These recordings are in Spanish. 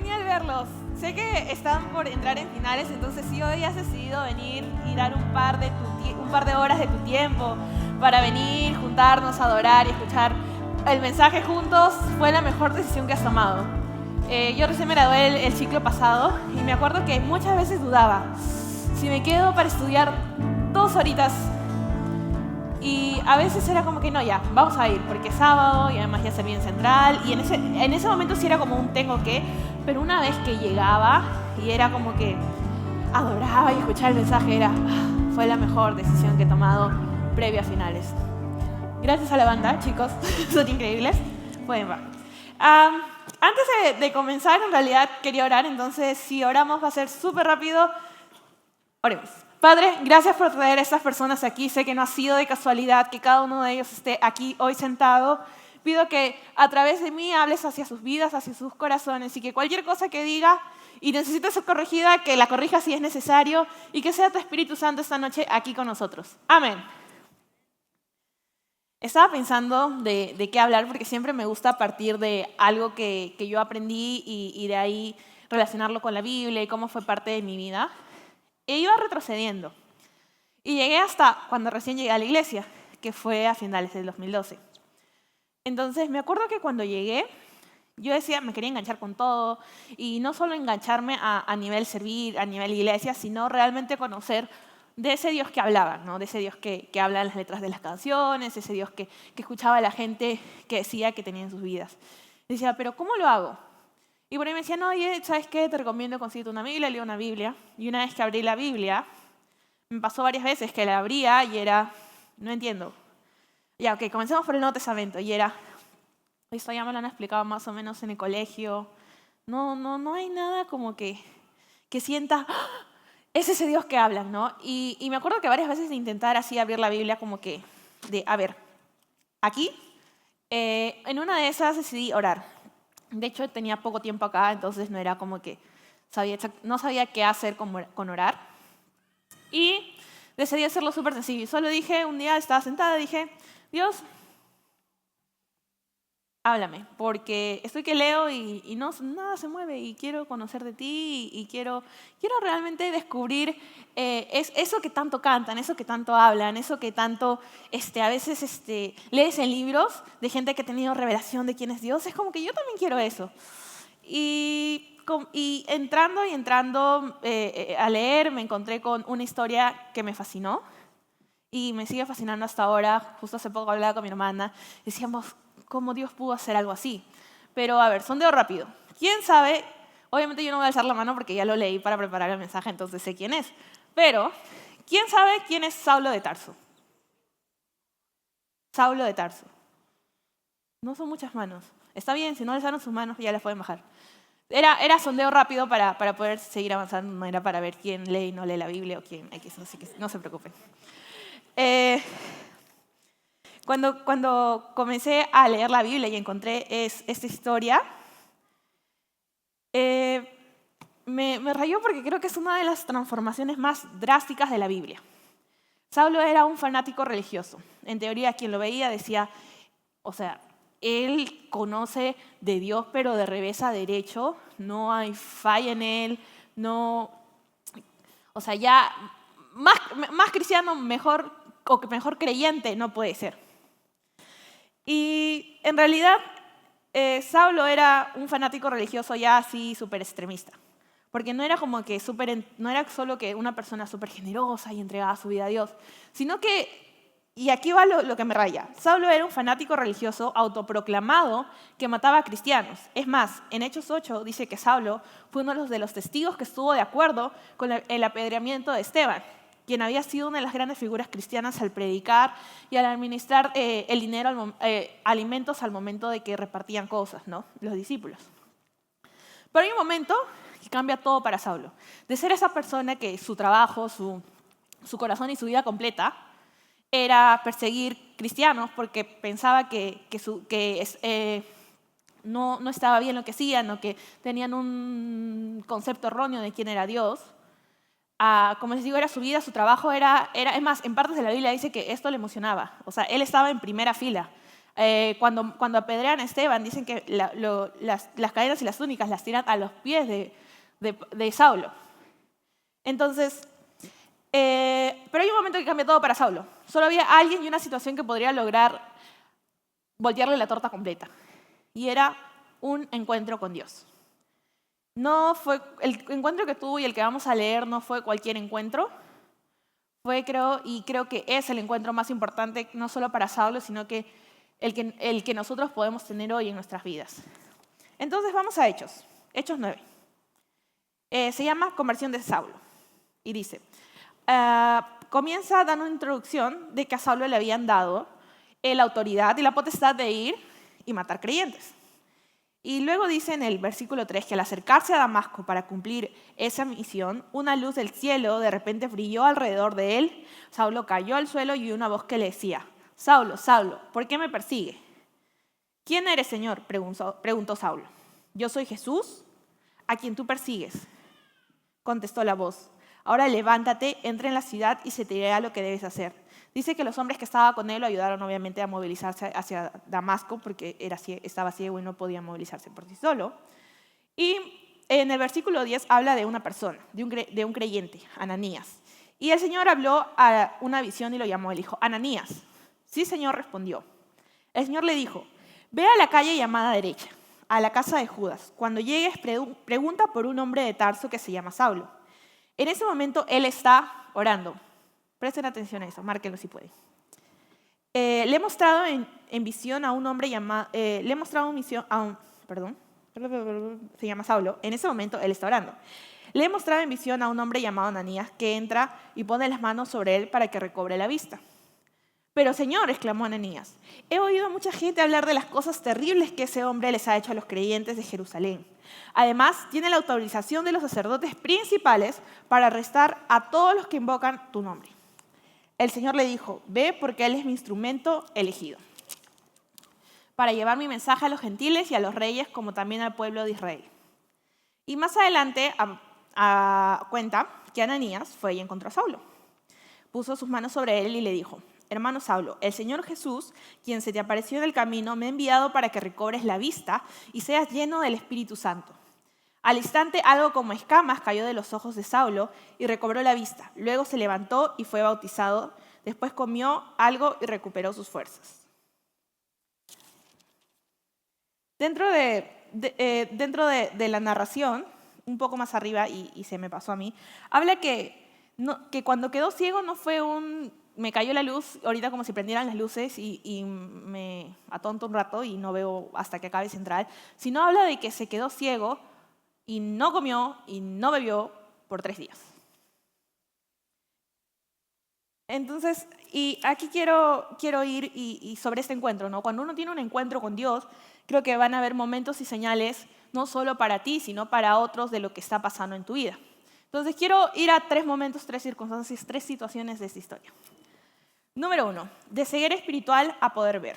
genial verlos. Sé que están por entrar en finales, entonces si hoy has decidido venir y dar un par de horas de tu tiempo para venir, juntarnos, adorar y escuchar el mensaje juntos, fue la mejor decisión que has tomado. Yo recién me gradué el ciclo pasado y me acuerdo que muchas veces dudaba si me quedo para estudiar 2 horitas. Y a veces era como que no, ya, vamos a ir, porque es sábado y además ya se viene central. Y en ese momento sí era como un tengo que, pero una vez que llegaba y era como que adoraba y escuchaba el mensaje, fue la mejor decisión que he tomado previo a finales. Gracias a la banda, chicos, son increíbles. Pueden ver. Antes de comenzar, en realidad quería orar, entonces si oramos va a ser súper rápido. Oremos. Padre, gracias por traer a estas personas aquí. Sé que no ha sido de casualidad que cada uno de ellos esté aquí hoy sentado. Pido que a través de mí hables hacia sus vidas, hacia sus corazones y que cualquier cosa que diga y necesite ser corregida, que la corrija si es necesario y que sea tu Espíritu Santo esta noche aquí con nosotros. Amén. Estaba pensando de qué hablar porque siempre me gusta partir de algo que yo aprendí y de ahí relacionarlo con la Biblia y cómo fue parte de mi vida. E iba retrocediendo. Y llegué hasta cuando recién llegué a la iglesia, que fue a finales del 2012. Entonces me acuerdo que cuando llegué, yo decía, me quería enganchar con todo. Y no solo engancharme a nivel servir, a nivel iglesia, sino realmente conocer de ese Dios que hablaba, ¿no? De ese Dios que habla en las letras de las canciones, ese Dios que escuchaba a la gente que decía que tenía en sus vidas. Y decía, ¿pero cómo lo hago? Y por ahí me decían, oye, ¿sabes qué? Te recomiendo conseguirte una Biblia, leo una Biblia. Y una vez que abrí la Biblia, me pasó varias veces que la abría y era, no entiendo. Ya, ok, comencemos por el Nuevo Testamento. Y era, esto ya me lo han explicado más o menos en el colegio. No hay nada como que sienta, es ese Dios que hablan, ¿no? Y me acuerdo que varias veces de intentar así abrir la Biblia como que, a ver, aquí, en una de esas decidí orar. De hecho, tenía poco tiempo acá, entonces no era como que no sabía qué hacer con orar. Y decidí hacerlo súper sencillo. Solo dije, un día estaba sentada y dije, Dios, háblame, porque estoy que leo y nada se mueve y quiero conocer de ti y quiero realmente descubrir eso que tanto cantan, eso que tanto hablan, eso que tanto a veces lees en libros de gente que ha tenido revelación de quién es Dios. Es como que yo también quiero eso. Y entrando a leer, me encontré con una historia que me fascinó y me sigue fascinando hasta ahora. Justo hace poco hablaba con mi hermana, decíamos, ¿cómo Dios pudo hacer algo así? Pero a ver, sondeo rápido. ¿Quién sabe? Obviamente yo no voy a alzar la mano porque ya lo leí para preparar el mensaje, entonces sé quién es. Pero, ¿quién sabe quién es Saulo de Tarso? Saulo de Tarso. No son muchas manos. Está bien, si no alzaron sus manos ya las pueden bajar. Era sondeo rápido para poder seguir avanzando, no era para ver quién lee y no lee la Biblia o quién X, así que no se preocupen. Cuando comencé a leer la Biblia y encontré esta historia, me rayó porque creo que es una de las transformaciones más drásticas de la Biblia. Saulo era un fanático religioso. En teoría, quien lo veía decía, o sea, él conoce de Dios, pero de revés a derecho, no hay falla en él, no, o sea, ya más cristiano, mejor creyente no puede ser. Y en realidad, Saulo era un fanático religioso ya así súper extremista. Porque no era como que no era solo que una persona súper generosa y entregaba su vida a Dios, sino que, y aquí va lo que me raya, Saulo era un fanático religioso autoproclamado que mataba a cristianos. Es más, en Hechos 8 dice que Saulo fue uno de los testigos que estuvo de acuerdo con el apedreamiento de Esteban, quien había sido una de las grandes figuras cristianas al predicar y al administrar el dinero, alimentos al momento de que repartían cosas, ¿no? Los discípulos. Pero hay un momento que cambia todo para Saulo. De ser esa persona que su trabajo, su corazón y su vida completa era perseguir cristianos porque pensaba que no estaba bien lo que hacían o que tenían un concepto erróneo de quién era Dios. Como les digo, era su vida, su trabajo, es más, en partes de la Biblia dice que esto le emocionaba. O sea, él estaba en primera fila Cuando apedrean a Esteban, dicen que las cadenas y las túnicas las tiran a los pies de Saulo. Entonces, pero hay un momento que cambia todo para Saulo. Solo había alguien y una situación que podría lograr voltearle la torta completa. Y era un encuentro con Dios. No fue el encuentro que tuvo y el que vamos a leer no fue cualquier encuentro. Creo que es el encuentro más importante, no solo para Saulo, sino que el que nosotros podemos tener hoy en nuestras vidas. Entonces vamos a Hechos 9. Se llama Conversión de Saulo. Y dice, comienza dando una introducción de que a Saulo le habían dado la autoridad y la potestad de ir y matar creyentes. Y luego dice en el versículo 3 que al acercarse a Damasco para cumplir esa misión, una luz del cielo de repente brilló alrededor de él. Saulo cayó al suelo y una voz que le decía, Saulo, Saulo, ¿por qué me persigue? ¿Quién eres, Señor?, preguntó Saulo. Yo soy Jesús, a quien tú persigues, contestó la voz. Ahora levántate, entra en la ciudad y se te dirá lo que debes hacer. Dice que los hombres que estaban con él lo ayudaron obviamente a movilizarse hacia Damasco porque estaba ciego y no podía movilizarse por sí solo. Y en el versículo 10 habla de una persona, de un creyente, Ananías. Y el Señor habló a una visión y lo llamó. Él dijo, Ananías. Sí, Señor, respondió. El Señor le dijo, ve a la calle llamada derecha, a la casa de Judas. Cuando llegues, pregunta por un hombre de Tarso que se llama Saulo. En ese momento él está orando. Presten atención a eso, márquenlo si pueden. Le he mostrado en visión a un hombre llamado, se llama Saulo. En ese momento él está orando. Le he mostrado en visión a un hombre llamado Ananías que entra y pone las manos sobre él para que recobre la vista. Pero Señor, exclamó Ananías, he oído a mucha gente hablar de las cosas terribles que ese hombre les ha hecho a los creyentes de Jerusalén. Además, tiene la autorización de los sacerdotes principales para arrestar a todos los que invocan tu nombre. El Señor le dijo, ve porque Él es mi instrumento elegido para llevar mi mensaje a los gentiles y a los reyes, como también al pueblo de Israel. Y más adelante cuenta que Ananías fue y encontró a Saulo. Puso sus manos sobre él y le dijo, hermano Saulo, el Señor Jesús, quien se te apareció en el camino, me ha enviado para que recobres la vista y seas lleno del Espíritu Santo. Al instante, algo como escamas cayó de los ojos de Saulo y recobró la vista. Luego se levantó y fue bautizado. Después comió algo y recuperó sus fuerzas. Dentro de la narración, un poco más arriba, y se me pasó a mí, habla que cuando quedó ciego no fue me cayó la luz, ahorita como si prendieran las luces y me atonto un rato y no veo hasta que acabe central, sino habla de que se quedó ciego y no comió y no bebió por 3 días. Entonces, y aquí quiero ir y sobre este encuentro, ¿no? Cuando uno tiene un encuentro con Dios, creo que van a haber momentos y señales, no solo para ti, sino para otros de lo que está pasando en tu vida. Entonces, quiero ir a 3 momentos, 3 circunstancias, 3 situaciones de esta historia. Número 1, de ceguera espiritual a poder ver.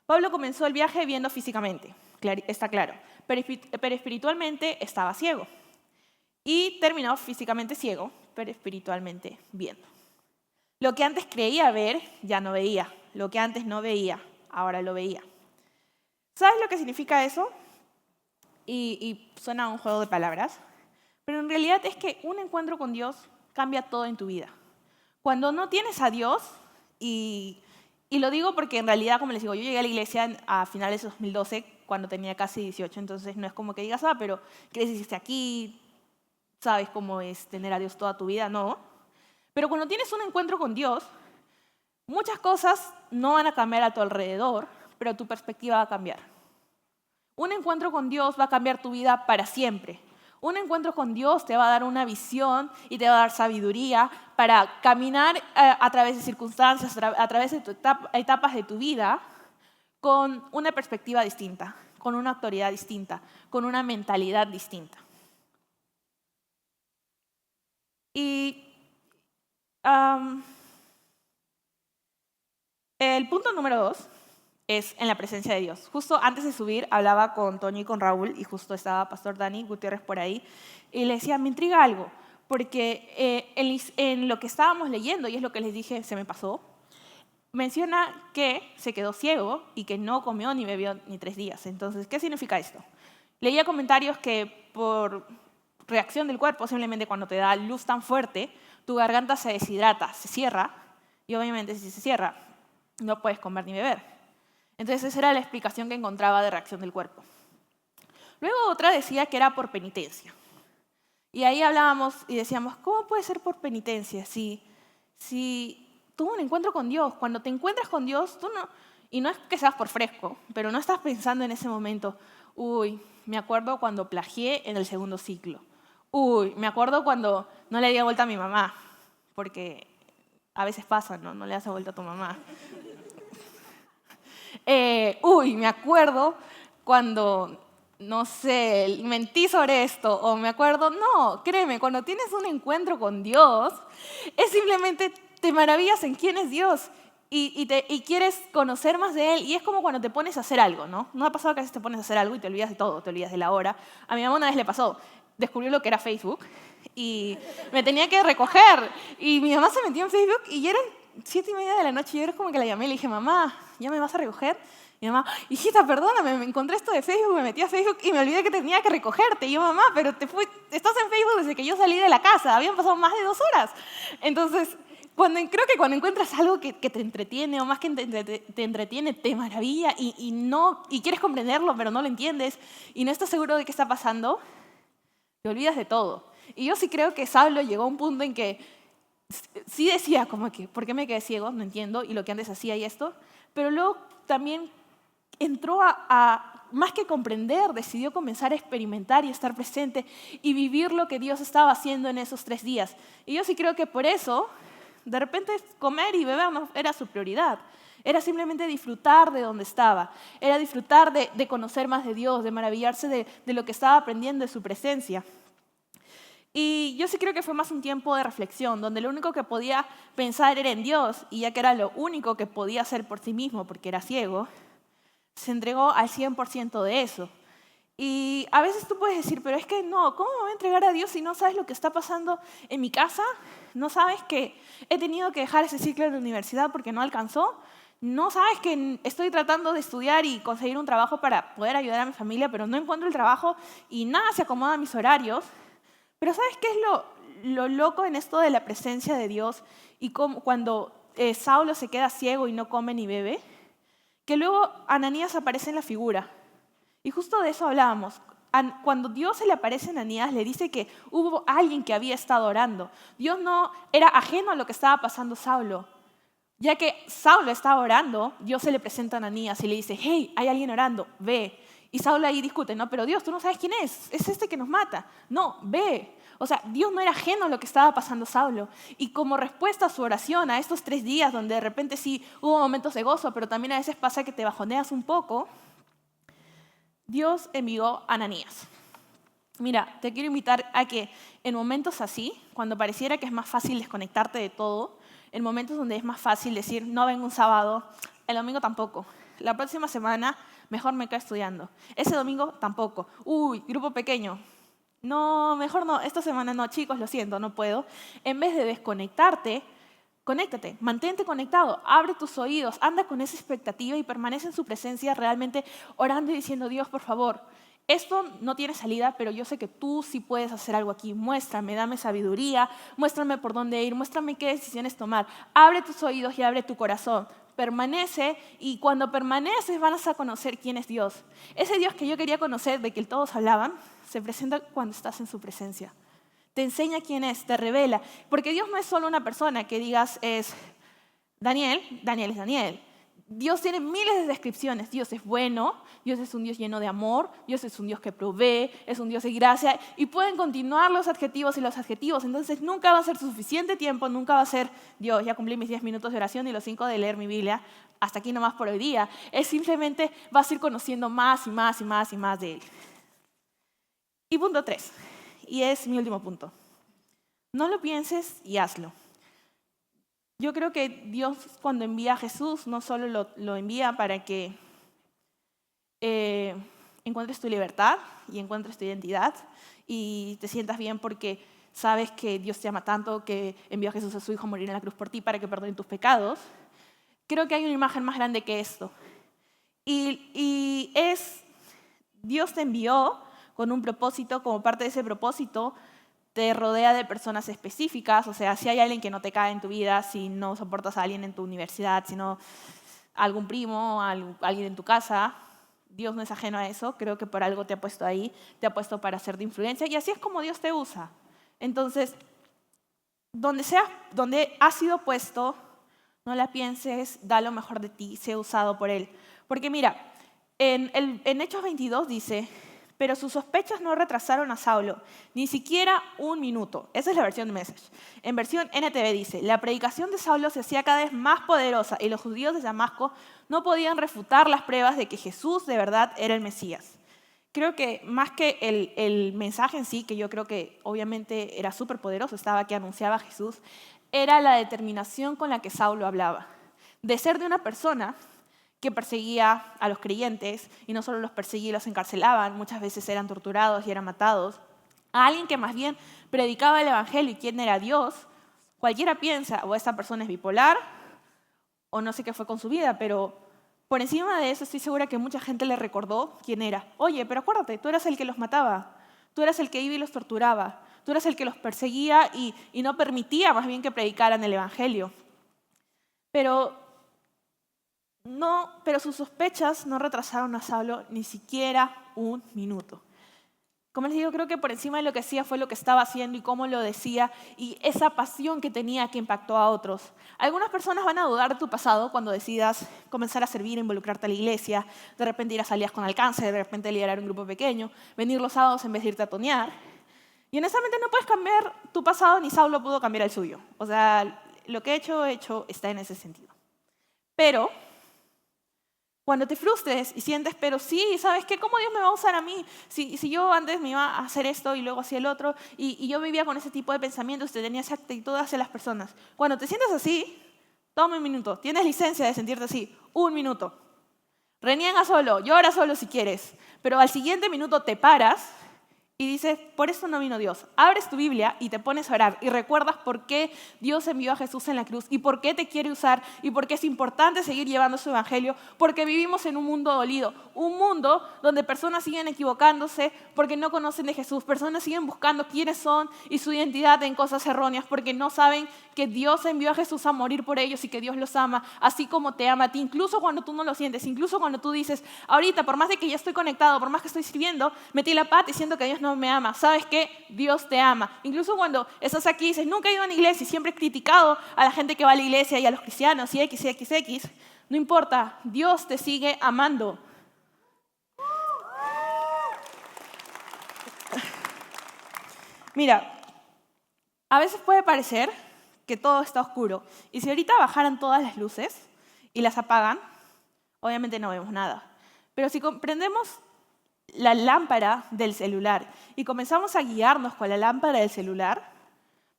Pablo comenzó el viaje viendo físicamente, está claro, pero espiritualmente estaba ciego. Y terminó físicamente ciego, pero espiritualmente viendo. Lo que antes creía ver, ya no veía. Lo que antes no veía, ahora lo veía. ¿Sabes lo que significa eso? Y suena a un juego de palabras, pero en realidad es que un encuentro con Dios cambia todo en tu vida. Cuando no tienes a Dios, y lo digo porque en realidad, como les digo, yo llegué a la iglesia a finales de 2012, cuando tenía casi 18, entonces no es como que digas, pero creciste aquí, sabes cómo es tener a Dios toda tu vida, no. Pero cuando tienes un encuentro con Dios, muchas cosas no van a cambiar a tu alrededor, pero tu perspectiva va a cambiar. Un encuentro con Dios va a cambiar tu vida para siempre. Un encuentro con Dios te va a dar una visión y te va a dar sabiduría para caminar a través de circunstancias, a través de etapas de tu vida con una perspectiva distinta, con una autoridad distinta, con una mentalidad distinta. Y el punto número 2 es en la presencia de Dios. Justo antes de subir hablaba con Toño y con Raúl y justo estaba Pastor Dani Gutiérrez por ahí y le decía, me intriga algo, porque en lo que estábamos leyendo, y es lo que les dije, se me pasó, menciona que se quedó ciego y que no comió ni bebió ni 3 días. Entonces, ¿qué significa esto? Leía comentarios que por reacción del cuerpo, simplemente cuando te da luz tan fuerte, tu garganta se deshidrata, se cierra, y obviamente si se cierra, no puedes comer ni beber. Entonces esa era la explicación que encontraba de reacción del cuerpo. Luego otra decía que era por penitencia. Y ahí hablábamos y decíamos, ¿cómo puede ser por penitencia? Si tuvo un encuentro con Dios, cuando te encuentras con Dios, tú no, y no es que seas por fresco, pero no estás pensando en ese momento, uy, me acuerdo cuando plagié en el segundo ciclo. Uy, me acuerdo cuando no le di vuelta a mi mamá, porque a veces pasa, ¿no? No le das vuelta a tu mamá. Uy, me acuerdo cuando, no sé, mentí sobre esto, o me acuerdo, no, créeme, cuando tienes un encuentro con Dios, es simplemente te maravillas en quién es Dios y quieres conocer más de Él, y es como cuando te pones a hacer algo, ¿no? ¿No ha pasado que a veces te pones a hacer algo y te olvidas de todo, te olvidas de la hora? A mi mamá una vez le pasó, descubrió lo que era Facebook y me tenía que recoger, y mi mamá se metió en Facebook y ya eran 7:30 de la noche, y yo era como que la llamé y le dije, mamá, ¿ya me vas a recoger? Y mi mamá, hijita, perdóname, me encontré esto de Facebook, me metí a Facebook y me olvidé que tenía que recogerte. Y yo, mamá, pero estás en Facebook desde que yo salí de la casa, habían pasado más de 2 horas. Entonces, creo que cuando encuentras algo que te entretiene, o más que te entretiene, te maravilla y quieres comprenderlo, pero no lo entiendes y no estás seguro de qué está pasando, te olvidas de todo. Y yo sí creo que Saulo llegó a un punto en que sí decía como que, ¿por qué me quedé ciego? No entiendo, y lo que antes hacía y esto. Pero luego también entró más que comprender, decidió comenzar a experimentar y estar presente y vivir lo que Dios estaba haciendo en esos 3 días. Y yo sí creo que por eso, de repente, comer y beber no era su prioridad. Era simplemente disfrutar de donde estaba. Era disfrutar de conocer más de Dios, de maravillarse de lo que estaba aprendiendo de su presencia. Y yo sí creo que fue más un tiempo de reflexión, donde lo único que podía pensar era en Dios, y ya que era lo único que podía hacer por sí mismo, porque era ciego, se entregó al 100% de eso. Y a veces tú puedes decir, pero es que no, ¿cómo me voy a entregar a Dios si no sabes lo que está pasando en mi casa? ¿No sabes que he tenido que dejar ese ciclo de la universidad porque no alcanzó? ¿No sabes que estoy tratando de estudiar y conseguir un trabajo para poder ayudar a mi familia, pero no encuentro el trabajo y nada se acomoda a mis horarios? Pero ¿sabes qué es lo loco en esto de la presencia de Dios y cuando Saulo se queda ciego y no come ni bebe? Que luego Ananías aparece en la figura. Y justo de eso hablábamos. Cuando Dios se le aparece a Ananías, le dice que hubo alguien que había estado orando. Dios no era ajeno a lo que estaba pasando Saulo. Ya que Saulo estaba orando, Dios se le presenta a Ananías y le dice, hey, hay alguien orando, ve. Y Saulo ahí discute, no, pero Dios, tú no sabes quién es este que nos mata. No, ve. O sea, Dios no era ajeno a lo que estaba pasando Saulo. Y como respuesta a su oración, a estos 3 días donde de repente sí hubo momentos de gozo, pero también a veces pasa que te bajoneas un poco, Dios envió a Ananías. Mira, te quiero invitar a que en momentos así, cuando pareciera que es más fácil desconectarte de todo, en momentos donde es más fácil decir, no vengo un sábado, el domingo tampoco, la próxima semana mejor me quedo estudiando, ese domingo tampoco, uy, grupo pequeño, no, mejor no, esta semana no, chicos, lo siento, no puedo. En vez de desconectarte, conéctate, mantente conectado, abre tus oídos, anda con esa expectativa y permanece en su presencia realmente orando y diciendo, Dios, por favor, esto no tiene salida, pero yo sé que tú sí puedes hacer algo aquí. Muéstrame, dame sabiduría, muéstrame por dónde ir, muéstrame qué decisiones tomar. Abre tus oídos y abre tu corazón. Permanece, y cuando permaneces vas a conocer quién es Dios. Ese Dios que yo quería conocer, de que todos hablaban, se presenta cuando estás en su presencia. Te enseña quién es, te revela. Porque Dios no es solo una persona que digas es Daniel, Daniel es Daniel. Dios tiene miles de descripciones. Dios es bueno, Dios es un Dios lleno de amor, Dios es un Dios que provee, es un Dios de gracia, y pueden continuar los adjetivos y los adjetivos. Entonces nunca va a ser suficiente tiempo, nunca va a ser, Dios, ya cumplí mis 10 minutos de oración y los 5 de leer mi Biblia, hasta aquí nomás por hoy día. Es simplemente vas a ir conociendo más y más y más y más de Él. Y punto 3, y es mi último punto. No lo pienses y hazlo. Yo creo que Dios, cuando envía a Jesús, no solo lo envía para que encuentres tu libertad y encuentres tu identidad y te sientas bien porque sabes que Dios te ama tanto que envió a Jesús a su Hijo a morir en la cruz por ti para que perdone tus pecados, creo que hay una imagen más grande que esto. Y Dios te envió con un propósito, como parte de ese propósito, te rodea de personas específicas, o sea, si hay alguien que no te cae en tu vida, si no soportas a alguien en tu universidad, si no algún primo, alguien en tu casa, Dios no es ajeno a eso, creo que por algo te ha puesto ahí, te ha puesto para ser de influencia, y así es como Dios te usa. Entonces, donde has sido puesto, no la pienses, da lo mejor de ti, sé usado por Él. Porque mira, en Hechos 22 dice, pero sus sospechas no retrasaron a Saulo, ni siquiera un minuto. Esa es la versión de Message. En versión NTV dice, la predicación de Saulo se hacía cada vez más poderosa y los judíos de Damasco no podían refutar las pruebas de que Jesús de verdad era el Mesías. Creo que más que el mensaje en sí, que yo creo que obviamente era súper poderoso, estaba que anunciaba a Jesús, era la determinación con la que Saulo hablaba. De ser de una persona que perseguía a los creyentes, y no solo los perseguía, los encarcelaban, muchas veces eran torturados y eran matados, a alguien que más bien predicaba el evangelio y quién era Dios, cualquiera piensa, o esta persona es bipolar, o no sé qué fue con su vida, pero por encima de eso estoy segura que mucha gente le recordó quién era. Oye, pero acuérdate, tú eras el que los mataba, tú eras el que iba y los torturaba, tú eras el que los perseguía y no permitía más bien que predicaran el evangelio. Pero sus sospechas no retrasaron a Saulo ni siquiera un minuto. Como les digo, creo que por encima de lo que hacía fue lo que estaba haciendo y cómo lo decía y esa pasión que tenía que impactó a otros. Algunas personas van a dudar de tu pasado cuando decidas comenzar a servir, involucrarte a la iglesia, de repente ir a salidas con alcance, de repente liderar un grupo pequeño, venir los sábados en vez de irte a tonear. Y honestamente no puedes cambiar tu pasado ni Saulo pudo cambiar el suyo. O sea, lo que he hecho está en ese sentido. Pero cuando te frustres y sientes, pero sí, ¿sabes qué? ¿Cómo Dios me va a usar a mí? Si yo antes me iba a hacer esto y luego hacía el otro, y yo vivía con ese tipo de pensamientos, tenía esa actitud hacia las personas. Cuando te sientes así, toma un minuto. Tienes licencia de sentirte así. 1 minuto. Reniega solo, llora solo si quieres. Pero al siguiente minuto te paras y dices, por esto no vino Dios. Abres tu Biblia y te pones a orar y recuerdas por qué Dios envió a Jesús en la cruz y por qué te quiere usar y por qué es importante seguir llevando su evangelio, porque vivimos en un mundo dolido, un mundo donde personas siguen equivocándose porque no conocen de Jesús, personas siguen buscando quiénes son y su identidad en cosas erróneas porque no saben que Dios envió a Jesús a morir por ellos y que Dios los ama, así como te ama a ti, incluso cuando tú no lo sientes, incluso cuando tú dices, ahorita, por más de que ya estoy conectado, por más que estoy sirviendo, metí la pata diciendo que Dios no me ama. ¿Sabes qué? Dios te ama. Incluso cuando estás aquí y dices, nunca he ido a una iglesia y siempre he criticado a la gente que va a la iglesia y a los cristianos y XXX, no importa, Dios te sigue amando. Mira, a veces puede parecer que todo está oscuro y si ahorita bajaran todas las luces y las apagan, obviamente no vemos nada. Pero si comprendemos la lámpara del celular y comenzamos a guiarnos con la lámpara del celular,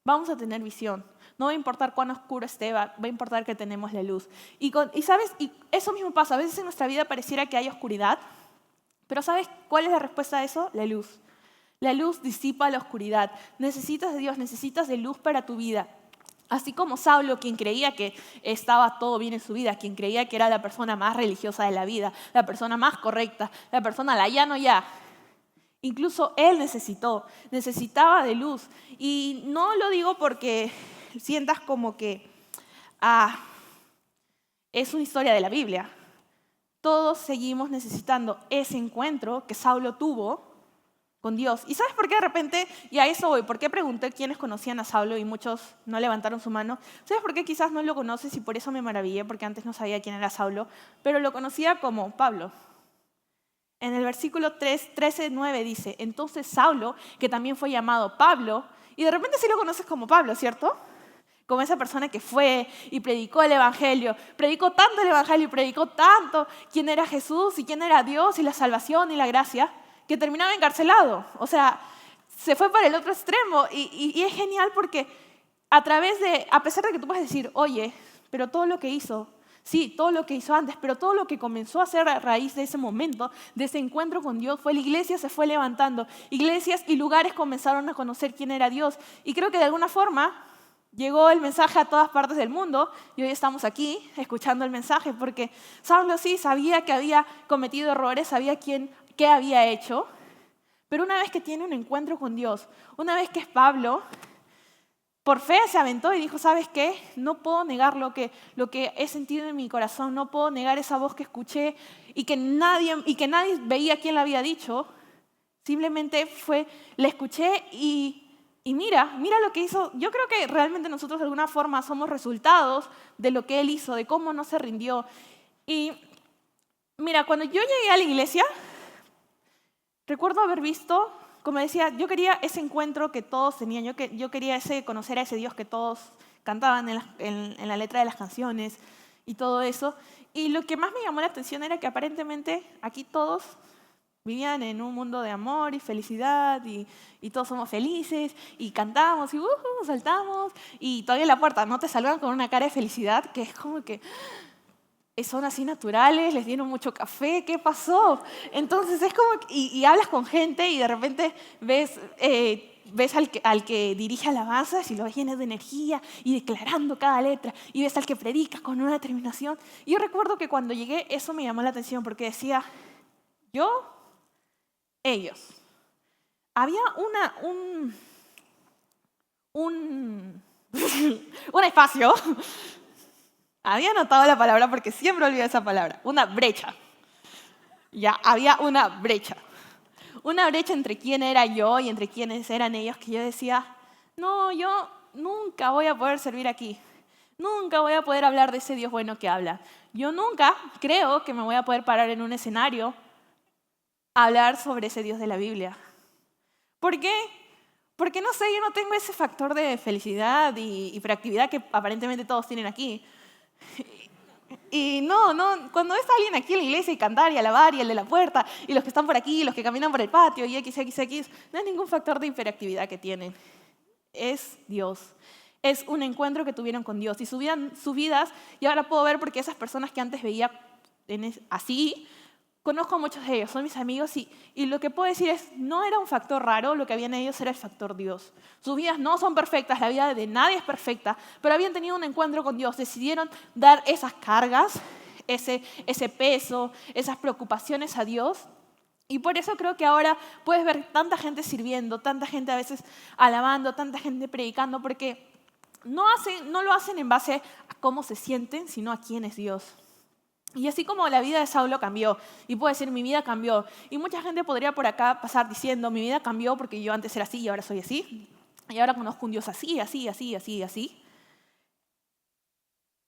vamos a tener visión. No va a importar cuán oscuro esté, va a importar que tenemos la luz. Y ¿sabes? Y eso mismo pasa. A veces en nuestra vida pareciera que hay oscuridad, pero ¿sabes cuál es la respuesta a eso? La luz. La luz disipa la oscuridad. Necesitas de Dios, necesitas de luz para tu vida. Así como Saulo, quien creía que estaba todo bien en su vida, quien creía que era la persona más religiosa de la vida, la persona más correcta, la persona la ya no ya. Incluso él necesitaba de luz. Y no lo digo porque sientas como que es una historia de la Biblia. Todos seguimos necesitando ese encuentro que Saulo tuvo con Dios. ¿Y sabes por qué de repente, y a eso voy, por qué pregunté quiénes conocían a Saulo y muchos no levantaron su mano? ¿Sabes por qué quizás no lo conoces y por eso me maravillé? Porque antes no sabía quién era Saulo, pero lo conocía como Pablo. En el versículo 13:9 dice, entonces Saulo, que también fue llamado Pablo, y de repente sí lo conoces como Pablo, ¿cierto? Como esa persona que fue y predicó el evangelio, predicó tanto el evangelio y predicó tanto quién era Jesús y quién era Dios y la salvación y la gracia, que terminaba encarcelado. O sea, se fue para el otro extremo y es genial porque a pesar de que tú puedes decir, oye, pero todo lo que hizo, sí, todo lo que hizo antes, pero todo lo que comenzó a hacer a raíz de ese momento, de ese encuentro con Dios, fue la iglesia se fue levantando. Iglesias y lugares comenzaron a conocer quién era Dios. Y creo que de alguna forma Llegó el mensaje a todas partes del mundo y hoy estamos aquí escuchando el mensaje porque Saulo sí sabía que había cometido errores, sabía qué había hecho, pero una vez que tiene un encuentro con Dios, una vez que es Pablo, por fe se aventó y dijo, ¿sabes qué? No puedo negar lo que he sentido en mi corazón, no puedo negar esa voz que escuché y que nadie veía quién la había dicho. Simplemente la escuché y mira lo que hizo. Yo creo que realmente nosotros de alguna forma somos resultados de lo que él hizo, de cómo no se rindió. Y mira, cuando yo llegué a la iglesia, recuerdo haber visto, como decía, yo quería ese encuentro que todos tenían, yo quería conocer a ese Dios que todos cantaban en la letra de las canciones y todo eso. Y lo que más me llamó la atención era que aparentemente aquí todos vivían en un mundo de amor y felicidad y todos somos felices y cantamos y saltamos y todavía en la puerta no te saludan con una cara de felicidad que es como que son así naturales, les dieron mucho café, ¿qué pasó? Entonces es como, y hablas con gente y de repente ves al que dirige alabanzas y lo ves lleno de energía y declarando cada letra y ves al que predica con una determinación. Y yo recuerdo que cuando llegué eso me llamó la atención porque decía, ellos. Había un espacio. Había anotado la palabra porque siempre olvido esa palabra. Una brecha. Ya, había una brecha. Una brecha entre quién era yo y entre quiénes eran ellos que yo decía, no, yo nunca voy a poder servir aquí. Nunca voy a poder hablar de ese Dios bueno que habla. Yo nunca creo que me voy a poder parar en un escenario a hablar sobre ese Dios de la Biblia. ¿Por qué? Porque no sé, yo no tengo ese factor de felicidad y hiperactividad que aparentemente todos tienen aquí. Y no, cuando ves a alguien aquí en la iglesia y cantar y alabar y el de la puerta y los que están por aquí y los que caminan por el patio y XXX, no hay ningún factor de hiperactividad que tienen. Es Dios. Es un encuentro que tuvieron con Dios y sus vidas, y ahora puedo ver porque esas personas que antes veía así, conozco a muchos de ellos, son mis amigos y lo que puedo decir es, no era un factor raro, lo que había en ellos era el factor Dios. Sus vidas no son perfectas, la vida de nadie es perfecta, pero habían tenido un encuentro con Dios, decidieron dar esas cargas, ese peso, esas preocupaciones a Dios. Y por eso creo que ahora puedes ver tanta gente sirviendo, tanta gente a veces alabando, tanta gente predicando, porque no lo hacen en base a cómo se sienten, sino a quién es Dios. Y así como la vida de Saulo cambió, y puedo decir, mi vida cambió, y mucha gente podría por acá pasar diciendo, mi vida cambió porque yo antes era así y ahora soy así, y ahora conozco un Dios así, así, así, así, así.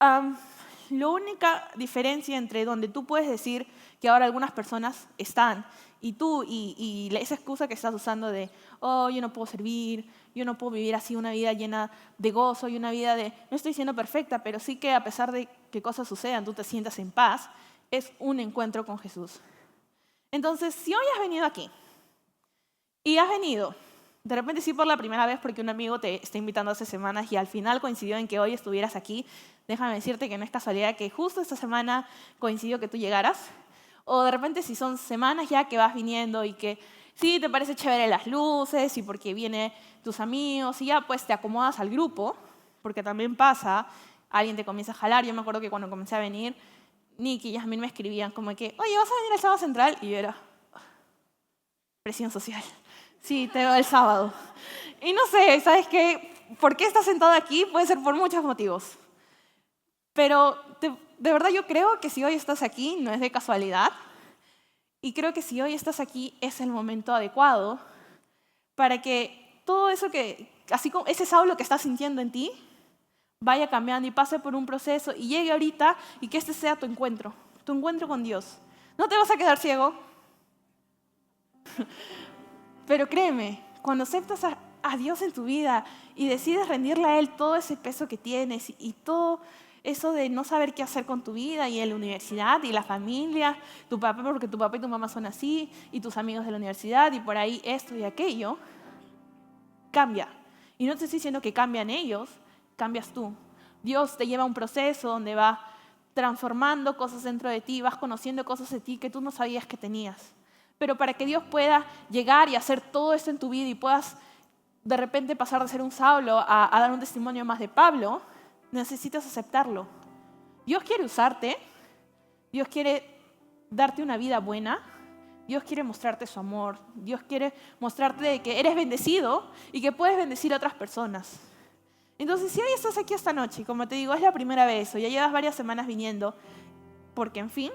La única diferencia entre donde tú puedes decir que ahora algunas personas están, y tú, y esa excusa que estás usando de, oh, yo no puedo servir, yo no puedo vivir así una vida llena de gozo y una vida no estoy siendo perfecta, pero sí que a pesar de que cosas sucedan, tú te sientas en paz, es un encuentro con Jesús. Entonces, si hoy has venido aquí y has venido, de repente sí por la primera vez porque un amigo te está invitando hace semanas y al final coincidió en que hoy estuvieras aquí, déjame decirte que no es casualidad que justo esta semana coincidió que tú llegaras, o de repente si son semanas ya que vas viniendo y que sí te parece chévere las luces y porque vienen tus amigos y ya pues te acomodas al grupo, porque también pasa, alguien te comienza a jalar. Yo me acuerdo que cuando comencé a venir, Nick y Yasmin me escribían como que, oye, ¿vas a venir el sábado central? Y yo era, presión social. Sí, te veo el sábado. Y no sé, ¿sabes qué? ¿Por qué estás sentado aquí? Puede ser por muchos motivos. Pero de verdad yo creo que si hoy estás aquí no es de casualidad. Y creo que si hoy estás aquí es el momento adecuado para que todo eso así como ese Saulo que estás sintiendo en ti, vaya cambiando y pase por un proceso y llegue ahorita y que este sea tu encuentro con Dios. No te vas a quedar ciego, pero créeme, cuando aceptas a Dios en tu vida y decides rendirle a Él todo ese peso que tienes y todo eso de no saber qué hacer con tu vida y en la universidad y la familia, tu papá porque tu papá y tu mamá son así y tus amigos de la universidad y por ahí esto y aquello, cambia. Y no te estoy diciendo que cambian ellos, cambias tú. Dios te lleva a un proceso donde va transformando cosas dentro de ti, vas conociendo cosas de ti que tú no sabías que tenías. Pero para que Dios pueda llegar y hacer todo esto en tu vida y puedas de repente pasar de ser un Saulo a dar un testimonio más de Pablo, necesitas aceptarlo. Dios quiere usarte, Dios quiere darte una vida buena, Dios quiere mostrarte su amor, Dios quiere mostrarte de que eres bendecido y que puedes bendecir a otras personas. Entonces, si hoy estás aquí esta noche, y como te digo, es la primera vez o ya llevas varias semanas viniendo, porque en fin,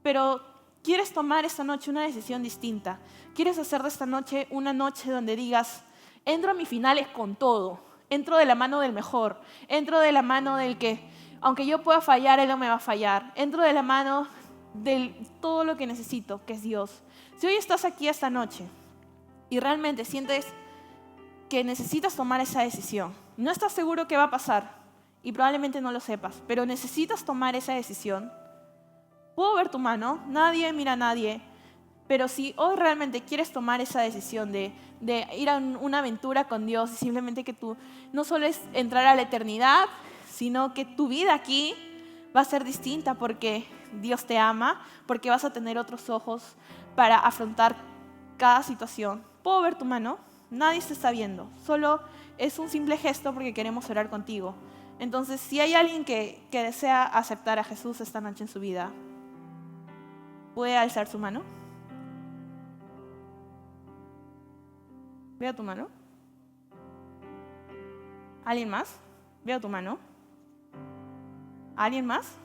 pero quieres tomar esta noche una decisión distinta, quieres hacer de esta noche una noche donde digas, entro a mis finales con todo, entro de la mano del mejor, entro de la mano del que, aunque yo pueda fallar, Él no me va a fallar, entro de la mano de todo lo que necesito, que es Dios. Si hoy estás aquí esta noche y realmente sientes que necesitas tomar esa decisión, no estás seguro qué va a pasar y probablemente no lo sepas, pero necesitas tomar esa decisión, puedo ver tu mano, nadie mira a nadie, pero si hoy realmente quieres tomar esa decisión de ir a una aventura con Dios y simplemente que tú no solo es entrar a la eternidad, sino que tu vida aquí va a ser distinta porque Dios te ama, porque vas a tener otros ojos para afrontar cada situación. ¿Puedo ver tu mano? Nadie se está viendo, solo es un simple gesto porque queremos orar contigo. Entonces, si hay alguien que desea aceptar a Jesús esta noche en su vida, ¿puede alzar su mano? Veo tu mano. ¿Alguien más? Veo tu mano. ¿Alguien más?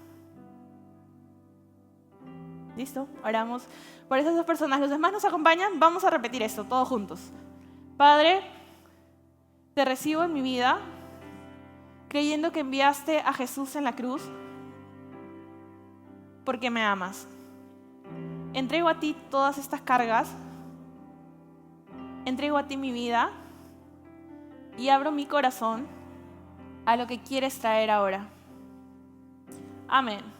Listo, oramos por esas dos personas. Los demás nos acompañan. Vamos a repetir esto todos juntos. Padre, te recibo en mi vida, creyendo que enviaste a Jesús en la cruz porque me amas. Entrego a ti todas estas cargas, entrego a ti mi vida y abro mi corazón a lo que quieres traer ahora. Amén.